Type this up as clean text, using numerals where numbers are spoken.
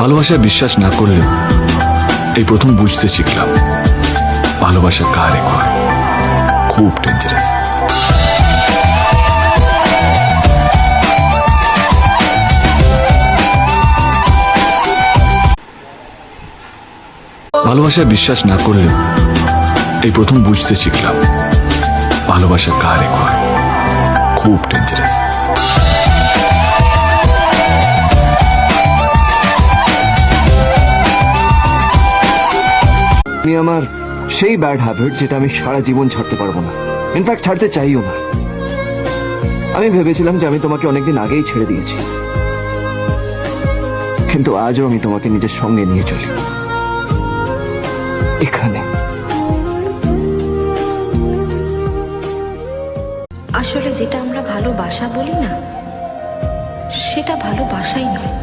ভালোবাসায় বিশ্বাস না করলেও এই প্রথম বুঝতে শিখলাম ভালোবাসা কারে কয়। খুব ডেঞ্জারাস। ভালোবাসায় বিশ্বাস না করলেও এই প্রথম বুঝতে শিখলাম ভালোবাসা কারে কয়। খুব ডেঞ্জারাস। আমি আমার সেই ব্যাড হ্যাবিট যেটা আমি সারা জীবন ছাড়তে পারবো না, ইনফ্যাক্ট ছাড়তে চাইও না। আমি ভেবেছিলাম যে আমি তোমাকে অনেকদিন আগেই ছেড়ে দিয়েছি, কিন্তু আজও আমি তোমাকে নিজের সঙ্গে নিয়ে চলি এখানে। আসলে যেটা আমরা ভালোবাসা বলি না, সেটা ভালোবাসাই নয়।